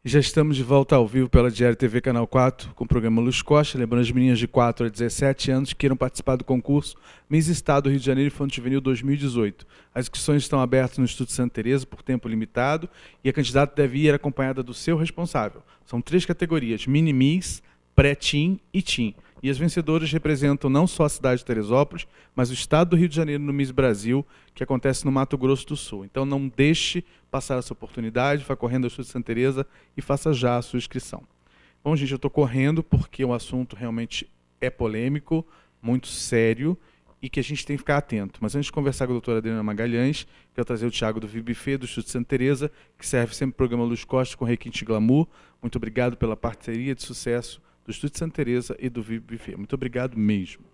Já estamos de volta ao vivo pela Diário TV Canal 4, com o programa Luz Costa. Lembrando, as meninas de 4 a 17 anos que queiram participar do concurso Miss Estado Rio de Janeiro Infanto Juvenil 2018. As inscrições estão abertas no Instituto Santa Teresa por tempo limitado e a candidata deve ir acompanhada do seu responsável. São 3 categorias: Mini Miss, Pré-Teen e Teen. E as vencedoras representam não só a cidade de Teresópolis, mas o estado do Rio de Janeiro no Miss Brasil, que acontece no Mato Grosso do Sul. Então não deixe passar essa oportunidade, vá correndo ao Instituto Santa Teresa e faça já a sua inscrição. Bom, gente, eu estou correndo porque o assunto realmente é polêmico, muito sério, e que a gente tem que ficar atento. Mas antes de conversar com a doutora Adriana Magalhães, quero trazer o Thiago do Vibifê, do Instituto Santa Teresa, que serve sempre o programa Luz Costa com Requinte Glamour. Muito obrigado pela parceria de sucesso do Instituto Santa Teresa e do Vibifê. Muito obrigado mesmo.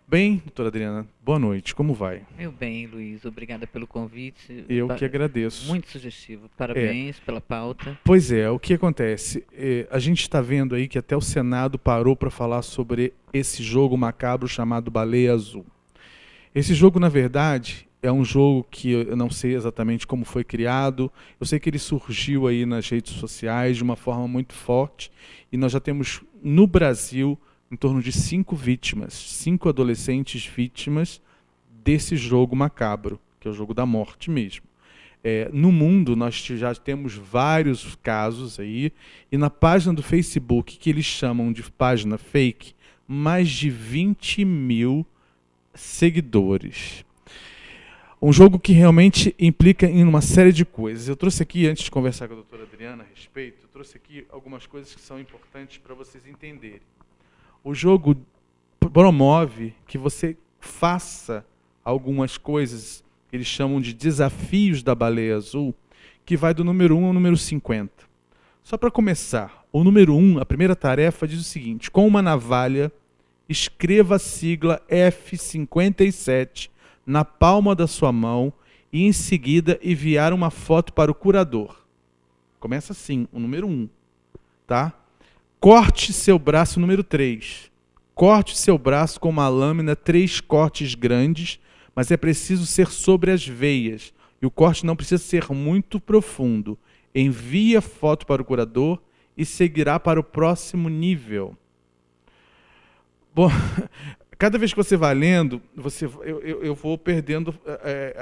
Bem, doutora Adriana, boa noite, como vai? Meu bem, Luiz, obrigada pelo convite. Eu que agradeço. Muito sugestivo. Parabéns pela pauta. Pois é, o que acontece? A gente está vendo aí que até o Senado parou para falar sobre esse jogo macabro chamado Baleia Azul. Esse jogo, na verdade, é um jogo que eu não sei exatamente como foi criado. Eu sei que ele surgiu aí nas redes sociais de uma forma muito forte e nós já temos no Brasil em torno de 5 vítimas, 5 adolescentes vítimas desse jogo macabro, que é o jogo da morte mesmo. No mundo, nós já temos vários casos aí, e na página do Facebook, que eles chamam de página fake, mais de 20 mil seguidores. Um jogo que realmente implica em uma série de coisas. Eu trouxe aqui, antes de conversar com a doutora Adriana a respeito, eu trouxe aqui algumas coisas que são importantes para vocês entenderem. O jogo promove que você faça algumas coisas que eles chamam de desafios da baleia azul, que vai do número 1 ao número 50. Só para começar, o número 1, a primeira tarefa, diz o seguinte: com uma navalha, escreva a sigla F57 na palma da sua mão e, em seguida, enviar uma foto para o curador. Começa assim, o número 1. Tá? Corte seu braço, número 3. Corte seu braço com uma lâmina, 3 cortes grandes, mas é preciso ser sobre as veias. E o corte não precisa ser muito profundo. Envie a foto para o curador e seguirá para o próximo nível. Bom, cada vez que você vai lendo, eu vou perdendo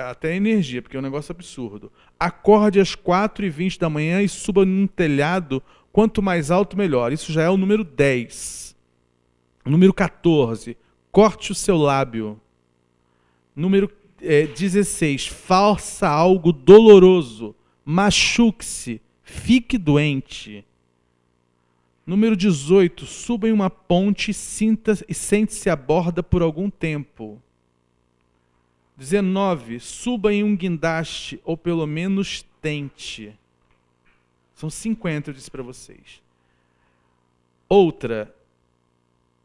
até energia, porque é um negócio absurdo. Acorde às 4h20 da manhã e suba num telhado, quanto mais alto, melhor. Isso já é o número 10. Número 14, corte o seu lábio. Número 16, faça algo doloroso. Machuque-se, fique doente. Número 18, suba em uma ponte e sente-se à borda por algum tempo. 19, suba em um guindaste, ou pelo menos tente. São 50, eu disse para vocês. Outra,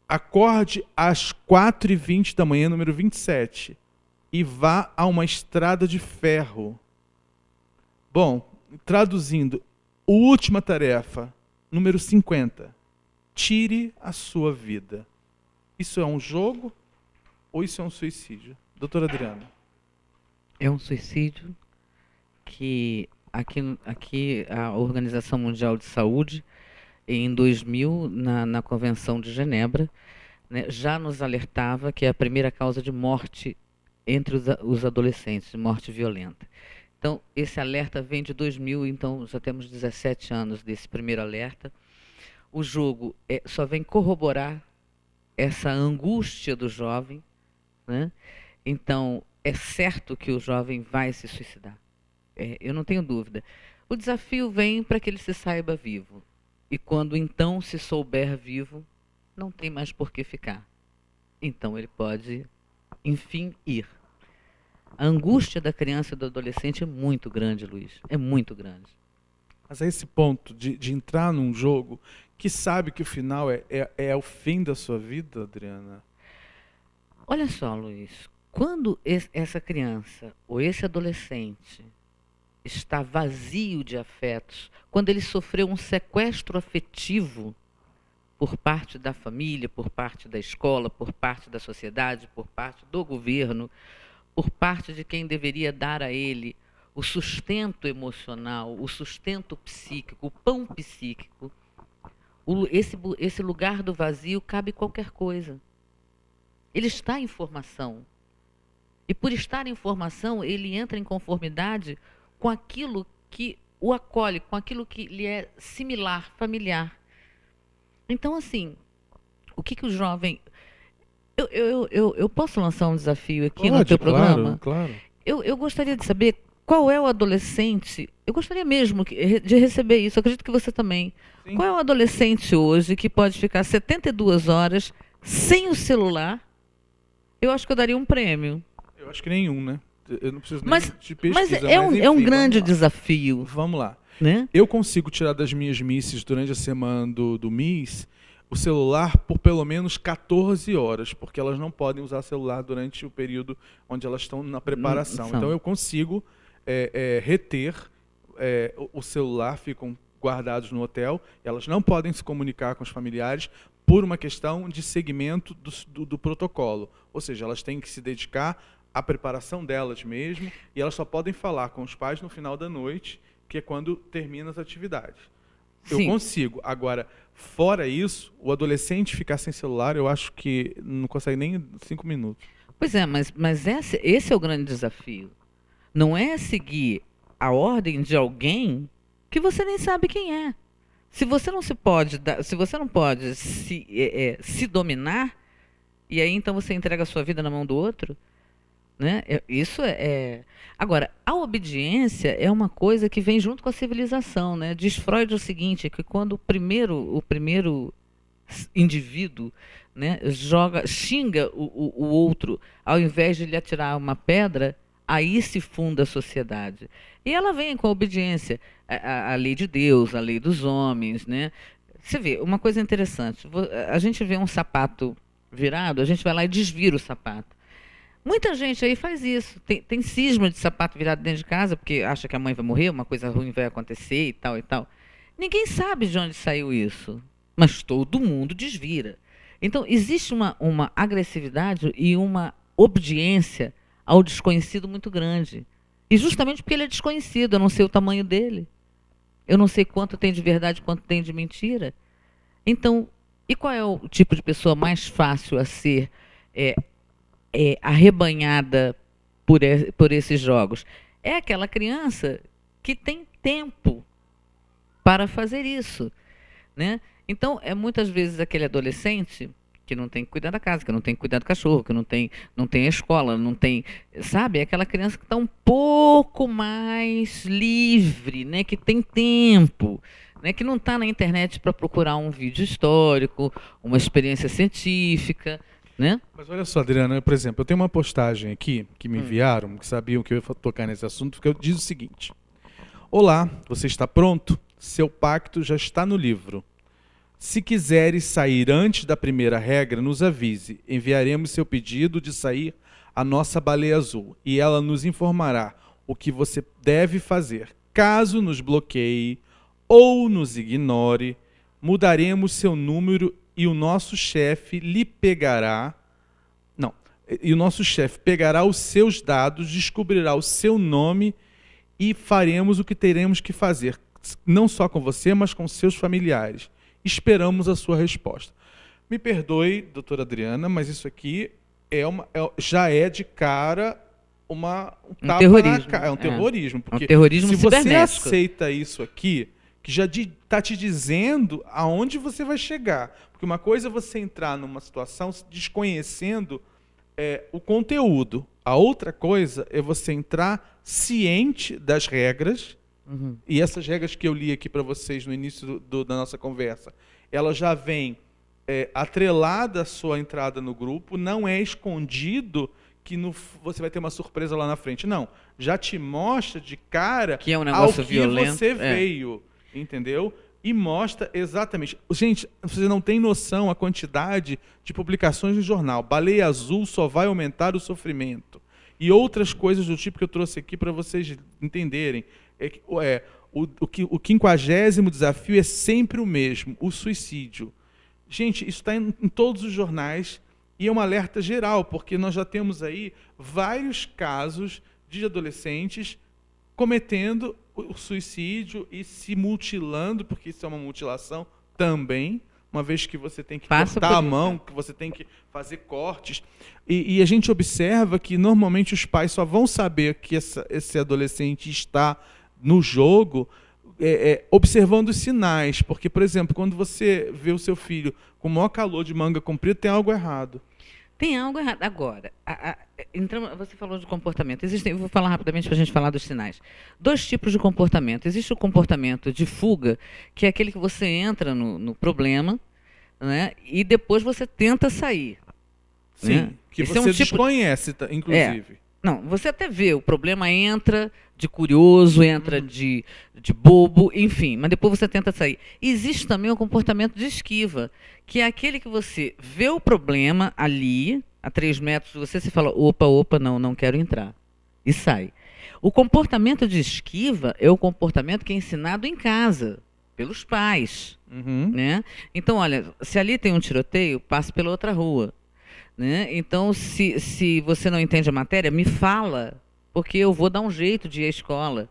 acorde às 4h20 da manhã, número 27, e vá a uma estrada de ferro. Bom, traduzindo, última tarefa, número 50. Tire a sua vida. Isso é um jogo ou isso é um suicídio? Doutora Adriana. É um suicídio que aqui a Organização Mundial de Saúde, em 2000, na Convenção de Genebra, né, já nos alertava que é a primeira causa de morte entre os adolescentes, de morte violenta. Então, esse alerta vem de 2000, então já temos 17 anos desse primeiro alerta. O jogo só vem corroborar essa angústia do jovem, né? Então, é certo que o jovem vai se suicidar. Eu não tenho dúvida. O desafio vem para que ele se saiba vivo. E quando então se souber vivo, não tem mais por que ficar. Então ele pode, enfim, ir. A angústia da criança e do adolescente é muito grande, Luiz. É muito grande. Mas a esse ponto de entrar num jogo que sabe que o final é o fim da sua vida, Adriana? Olha só, Luiz. Quando essa criança ou esse adolescente está vazio de afetos, quando ele sofreu um sequestro afetivo por parte da família, por parte da escola, por parte da sociedade, por parte do governo, por parte de quem deveria dar a ele o sustento emocional, o sustento psíquico, o pão psíquico, esse lugar do vazio cabe qualquer coisa. Ele está em formação. E por estar em formação, ele entra em conformidade com aquilo que o acolhe, com aquilo que lhe é similar, familiar. Então, assim, o que o jovem... Eu posso lançar um desafio aqui no teu programa? Claro. Eu gostaria de saber qual é o adolescente... Eu gostaria mesmo de receber isso, eu acredito que você também. Sim. Qual é o adolescente hoje que pode ficar 72 horas sem o celular? Eu acho que eu daria um prêmio. Eu acho que nenhum, né? Eu não preciso nem de pesquisa. Mas é um grande desafio. Vamos lá. Né? Eu consigo tirar das minhas misses durante a semana do MIS o celular por pelo menos 14 horas, porque elas não podem usar celular durante o período onde elas estão na preparação. Então eu consigo reter o celular, ficam guardados no hotel, elas não podem se comunicar com os familiares por uma questão de segmento do protocolo. Ou seja, elas têm que se dedicar à preparação delas mesmo, e elas só podem falar com os pais no final da noite, que é quando termina as atividades. Eu consigo. Agora, fora isso, o adolescente ficar sem celular, eu acho que não consegue nem 5 minutos. Pois é, mas esse é o grande desafio. Não é seguir a ordem de alguém que você nem sabe quem é. Se você não pode se dominar, e aí então você entrega a sua vida na mão do outro, né? Isso Agora, a obediência é uma coisa que vem junto com a civilização, né? Diz Freud o seguinte, que quando o primeiro indivíduo, né, xinga o outro, ao invés de lhe atirar uma pedra, aí se funda a sociedade. E ela vem com a obediência, a lei de Deus, a lei dos homens, né? Você vê, uma coisa interessante, a gente vê um sapato virado, a gente vai lá e desvira o sapato. Muita gente aí faz isso, tem cisma de sapato virado dentro de casa, porque acha que a mãe vai morrer, uma coisa ruim vai acontecer e tal e tal. Ninguém sabe de onde saiu isso, mas todo mundo desvira. Então, existe uma agressividade e uma obediência ao desconhecido muito grande. E justamente porque ele é desconhecido, eu não sei o tamanho dele. Eu não sei quanto tem de verdade, quanto tem de mentira. Então, e qual é o tipo de pessoa mais fácil a ser arrebanhada por esses jogos? É aquela criança que tem tempo para fazer isso, né? Então, muitas vezes aquele adolescente que não tem que cuidar da casa, que não tem que cuidar do cachorro, que não tem a escola, não tem, sabe? É aquela criança que está um pouco mais livre, né? Que tem tempo, né? Que não está na internet para procurar um vídeo histórico, uma experiência científica, né? Mas olha só, Adriana, por exemplo, eu tenho uma postagem aqui que me enviaram, que sabiam que eu ia tocar nesse assunto, que diz o seguinte: olá, você está pronto? Seu pacto já está no livro. Se quiseres sair antes da primeira regra, nos avise. Enviaremos seu pedido de sair à nossa baleia azul e ela nos informará o que você deve fazer. Caso nos bloqueie ou nos ignore, mudaremos seu número e o nosso chefe lhe pegará. Não, e o nosso chefe pegará os seus dados, descobrirá o seu nome e faremos o que teremos que fazer, não só com você, mas com seus familiares. Esperamos a sua resposta. Me perdoe, doutora Adriana, mas isso aqui já é de cara um tapa terrorismo. na cara. É um terrorismo. Porque é um terrorismo se cibernético. você aceita isso aqui, que já está te dizendo aonde você vai chegar. Porque uma coisa é você entrar numa situação desconhecendo o conteúdo. A outra coisa é você entrar ciente das regras. Uhum. E essas regras que eu li aqui para vocês no início da nossa conversa, ela já vem atrelada à sua entrada no grupo, não é escondido que você vai ter uma surpresa lá na frente. Não, já te mostra de cara que é um negócio ao que violento. você veio, entendeu? E mostra exatamente. Gente, você não tem noção a quantidade de publicações no jornal. Baleia Azul só vai aumentar o sofrimento. E outras coisas do tipo que eu trouxe aqui para vocês entenderem. O 50º desafio é sempre o mesmo, o suicídio. Gente, isso está em todos os jornais e é um alerta geral, porque nós já temos aí vários casos de adolescentes cometendo o suicídio e se mutilando, porque isso é uma mutilação também, uma vez que você tem que cortar a mão, que você tem que fazer cortes. E a gente observa que, normalmente, os pais só vão saber que esse adolescente está no jogo observando os sinais. Porque, por exemplo, quando você vê o seu filho com o maior calor de manga comprida, tem algo errado. Tem algo errado. Agora, você falou de comportamento. Eu vou falar rapidamente para a gente falar dos sinais. 2 tipos de comportamento. Existe o comportamento de fuga, que é aquele que você entra no problema, né, e depois você tenta sair. Sim, né? que Esse você desconhece, inclusive. Não, você até vê, o problema entra de curioso, entra de bobo, enfim, mas depois você tenta sair. Existe também o comportamento de esquiva, que é aquele que você vê o problema ali, a 3 metros de você, você fala, opa, não quero entrar, e sai. O comportamento de esquiva é o comportamento que é ensinado em casa, pelos pais. Né? Então, olha, se ali tem um tiroteio, passe pela outra rua. Né? Então, se você não entende a matéria, me fala, porque eu vou dar um jeito de ir à escola.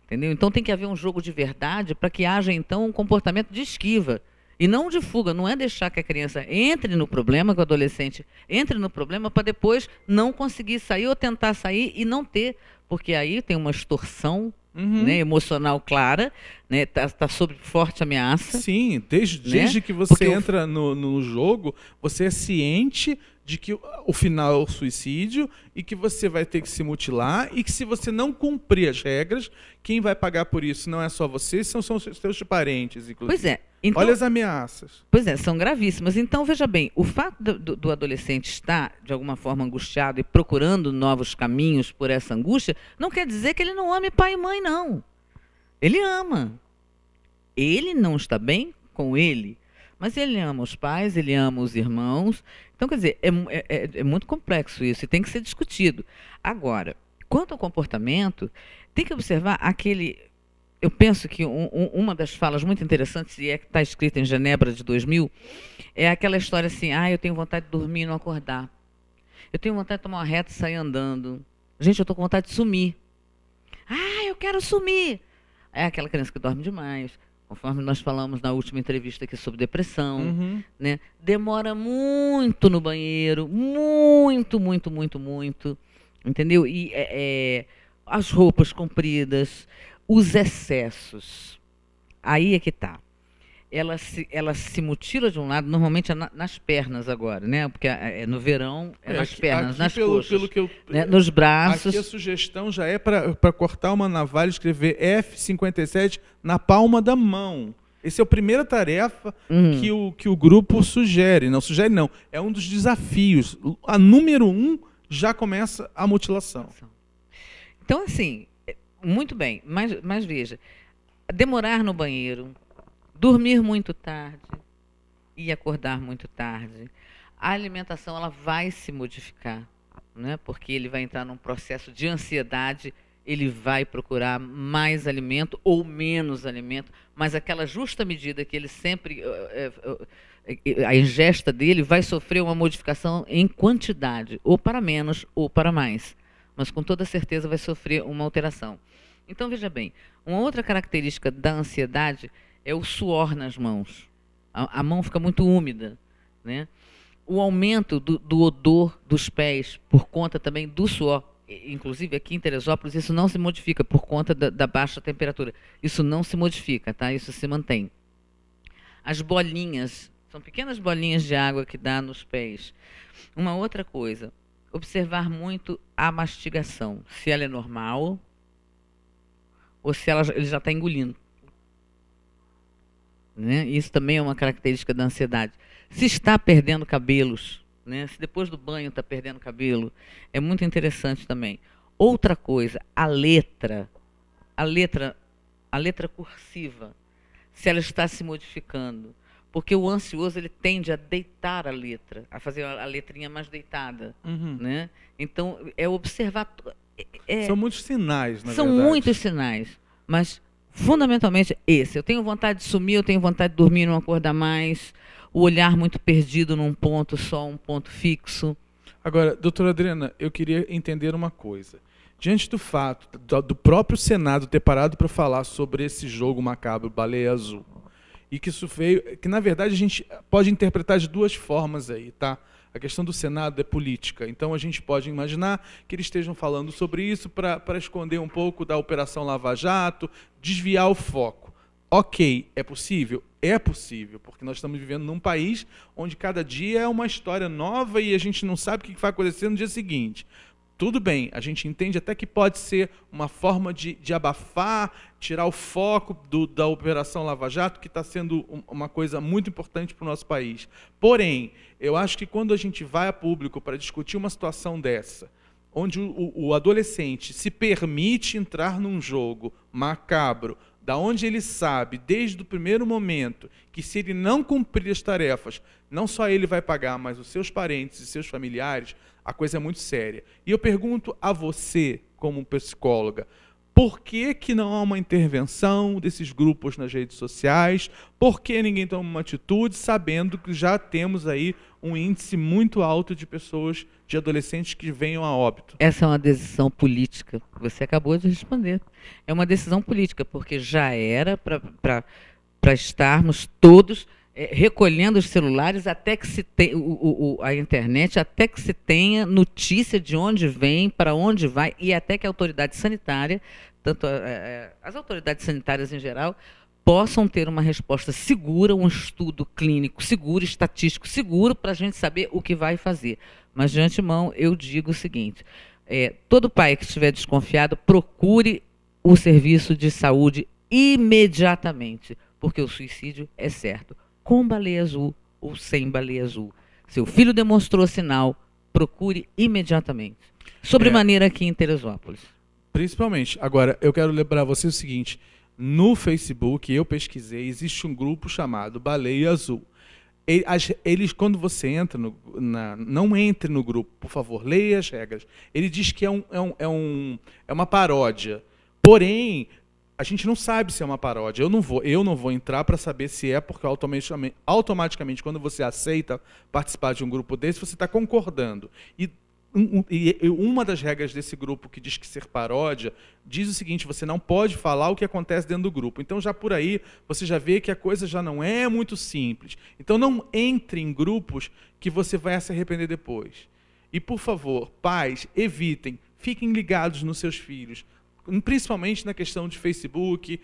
Entendeu? Então, tem que haver um jogo de verdade para que haja, então, um comportamento de esquiva. E não de fuga. Não é deixar que a criança entre no problema, que o adolescente entre no problema, para depois não conseguir sair ou tentar sair e não ter. Porque aí tem uma extorsão né, emocional clara, né, tá sob forte ameaça. Sim, desde que você entra no jogo, você é ciente de que o final é o suicídio e que você vai ter que se mutilar e que, se você não cumprir as regras, quem vai pagar por isso não é só você, são os seus parentes, inclusive. Pois é. Então, olha as ameaças. Pois é, são gravíssimas. Então, veja bem, o fato do adolescente estar, de alguma forma, angustiado e procurando novos caminhos por essa angústia, não quer dizer que ele não ame pai e mãe, não. Ele ama. Ele não está bem com ele, mas ele ama os pais, ele ama os irmãos. Então, quer dizer, é muito complexo isso e tem que ser discutido. Agora, quanto ao comportamento, tem que observar aquele... Eu penso que uma das falas muito interessantes, e que está escrita em Genebra de 2000, é aquela história assim, eu tenho vontade de dormir e não acordar. Eu tenho vontade de tomar uma reta e sair andando. Gente, eu estou com vontade de sumir. Eu quero sumir. É aquela criança que dorme demais, conforme nós falamos na última entrevista aqui sobre depressão. Né? Demora muito no banheiro, muito. Entendeu? E as roupas compridas... Os excessos, aí é que está. Ela se mutila de um lado, normalmente é nas pernas agora, né? Porque no verão é nas pernas, nas coxas, pelo que né? Nos braços. Aqui a sugestão já é para cortar uma navalha e escrever F57 na palma da mão. Essa é a primeira tarefa que o grupo sugere. Não sugere, não. É um dos desafios. A número 1 já começa a mutilação. Então, assim... Muito bem, mas veja, demorar no banheiro, dormir muito tarde e acordar muito tarde, a alimentação ela vai se modificar, né? Porque ele vai entrar num processo de ansiedade, ele vai procurar mais alimento ou menos alimento, mas aquela justa medida que ele sempre, a ingesta dele vai sofrer uma modificação em quantidade, ou para menos ou para mais. Mas com toda certeza vai sofrer uma alteração. Então, veja bem, uma outra característica da ansiedade é o suor nas mãos. A mão fica muito úmida. Né? O aumento do odor dos pés por conta também do suor. Inclusive, aqui em Teresópolis, isso não se modifica por conta da baixa temperatura. Isso não se modifica, tá? Isso se mantém. As bolinhas, são pequenas bolinhas de água que dá nos pés. Uma outra coisa... Observar muito a mastigação, se ela é normal ou se ele já está engolindo. Né? Isso também é uma característica da ansiedade. Se está perdendo cabelos, né? Se depois do banho está perdendo cabelo, é muito interessante também. Outra coisa, a letra cursiva, se ela está se modificando. Porque o ansioso ele tende a deitar a letra, a fazer a letrinha mais deitada. Né? Então, é observar... São muitos sinais, na verdade. São muitos sinais, mas fundamentalmente esse. Eu tenho vontade de sumir, eu tenho vontade de dormir e não acordar mais, o olhar muito perdido num ponto só, um ponto fixo. Agora, doutora Adriana, eu queria entender uma coisa. Diante do fato do próprio Senado ter parado para falar sobre esse jogo macabro, Baleia Azul, e que isso veio, que na verdade a gente pode interpretar de duas formas aí, tá? A questão do Senado é política, então a gente pode imaginar que eles estejam falando sobre isso para esconder um pouco da Operação Lava Jato, desviar o foco. Ok, é possível? É possível, porque nós estamos vivendo num país onde cada dia é uma história nova e a gente não sabe o que vai acontecer no dia seguinte. Tudo bem, a gente entende até que pode ser uma forma de abafar, tirar o foco da Operação Lava Jato, que está sendo uma coisa muito importante para o nosso país. Porém, eu acho que quando a gente vai a público para discutir uma situação dessa, onde o adolescente se permite entrar num jogo macabro, da onde ele sabe, desde o primeiro momento, que se ele não cumprir as tarefas, não só ele vai pagar, mas os seus parentes e seus familiares, a coisa é muito séria. E eu pergunto a você, como psicóloga, por que não há uma intervenção desses grupos nas redes sociais? Por que ninguém toma uma atitude, sabendo que já temos aí um índice muito alto de pessoas, de adolescentes que venham a óbito? Essa é uma decisão política. Você acabou de responder. É uma decisão política, porque já era para estarmos todos recolhendo os celulares até que se tenha a internet, até que se tenha notícia de onde vem, para onde vai, e até que a autoridade sanitária, tanto as autoridades sanitárias em geral, possam ter uma resposta segura, um estudo clínico seguro, estatístico seguro, para a gente saber o que vai fazer. Mas, de antemão, eu digo o seguinte, todo pai que estiver desconfiado, procure o serviço de saúde imediatamente, porque o suicídio é certo, com baleia azul ou sem baleia azul. Seu filho demonstrou sinal, procure imediatamente. Sobremaneira aqui em Teresópolis. Principalmente. Agora, eu quero lembrar você o seguinte, no Facebook, eu pesquisei, existe um grupo chamado Baleia Azul. Eles, quando você entra, não entre no grupo, por favor, leia as regras. Ele diz que é uma paródia. Porém, a gente não sabe se é uma paródia. Eu não vou entrar para saber se é, porque automaticamente, quando você aceita participar de um grupo desse, você está concordando. E uma das regras desse grupo que diz que ser paródia diz o seguinte: você não pode falar o que acontece dentro do grupo. Então, já por aí, você já vê que a coisa já não é muito simples. Então, não entre em grupos que você vai se arrepender depois. E, por favor, pais, evitem, fiquem ligados nos seus filhos, principalmente na questão de Facebook,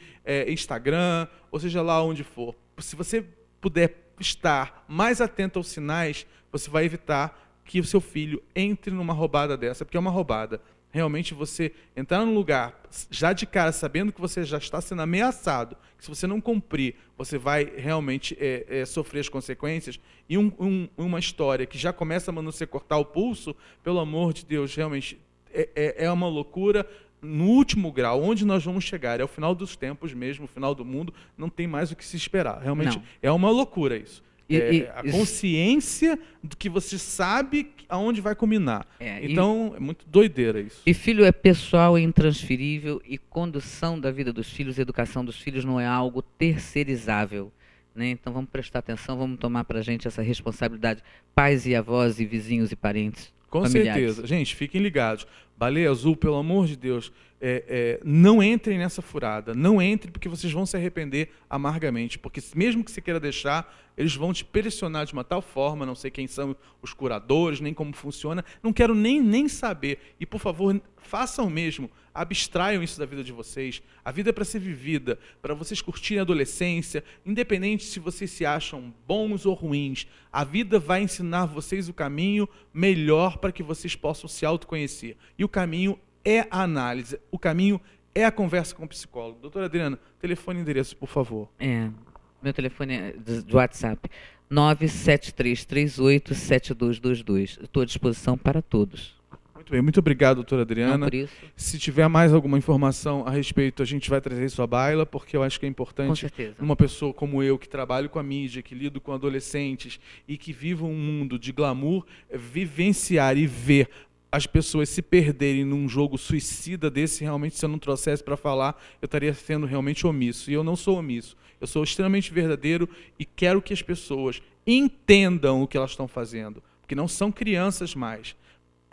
Instagram, ou seja lá onde for. Se você puder estar mais atento aos sinais, você vai evitar que o seu filho entre numa roubada dessa, porque é uma roubada. Realmente você entrar num lugar já de cara, sabendo que você já está sendo ameaçado, que se você não cumprir, você vai realmente sofrer as consequências, e uma história que já começa a você cortar o pulso, pelo amor de Deus, realmente é uma loucura. No último grau, onde nós vamos chegar, é o final dos tempos mesmo, o final do mundo, não tem mais o que se esperar. Realmente é uma loucura isso. A consciência do que você sabe aonde vai culminar. Então, é muito doideira isso. E filho é pessoal e intransferível, e condução da vida dos filhos, educação dos filhos não é algo terceirizável. Né? Então vamos prestar atenção, vamos tomar para a gente essa responsabilidade, pais e avós e vizinhos e parentes. Com familiares. certeza. Gente, fiquem ligados. Baleia Azul, pelo amor de Deus, não entrem nessa furada. Não entrem, porque vocês vão se arrepender amargamente. Porque mesmo que você queira deixar, eles vão te pressionar de uma tal forma, não sei quem são os curadores, nem como funciona. Não quero nem saber. E, por favor, façam mesmo. Abstraiam isso da vida de vocês. A vida é para ser vivida, para vocês curtirem a adolescência, independente se vocês se acham bons ou ruins. A vida vai ensinar vocês o caminho melhor para que vocês possam se autoconhecer. E o caminho é a análise, o caminho é a conversa com o psicólogo. Doutora Adriana, telefone e endereço, por favor. Meu telefone é do WhatsApp, 973387222. Estou à disposição para todos. Muito bem, muito obrigado, doutora Adriana. Não, por isso. Se tiver mais alguma informação a respeito, a gente vai trazer isso à baila, porque eu acho que é importante uma pessoa como eu, que trabalho com a mídia, que lido com adolescentes e que vive um mundo de glamour, vivenciar e ver as pessoas se perderem num jogo suicida desse, realmente, se eu não trouxesse para falar, eu estaria sendo realmente omisso. E eu não sou omisso. Eu sou extremamente verdadeiro e quero que as pessoas entendam o que elas estão fazendo, porque não são crianças mais.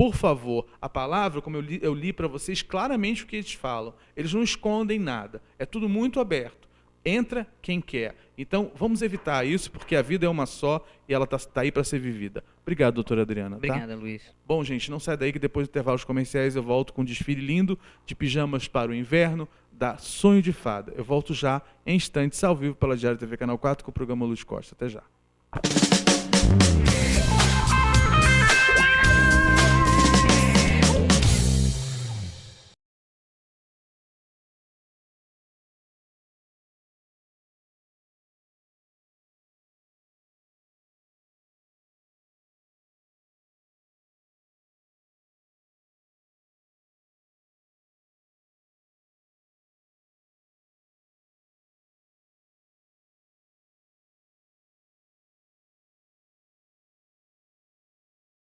por favor, a palavra, como eu li para vocês claramente o que eles falam. Eles não escondem nada. É tudo muito aberto. Entra quem quer. Então, vamos evitar isso, porque a vida é uma só e ela está aí para ser vivida. Obrigado, doutora Adriana. Obrigada, Luiz. Bom, gente, não sai daí que depois do intervalo comerciais eu volto com um desfile lindo de pijamas para o inverno da Sonho de Fada. Eu volto já em instantes ao vivo pela Diário TV Canal 4 com o programa Luz Costa. Até já.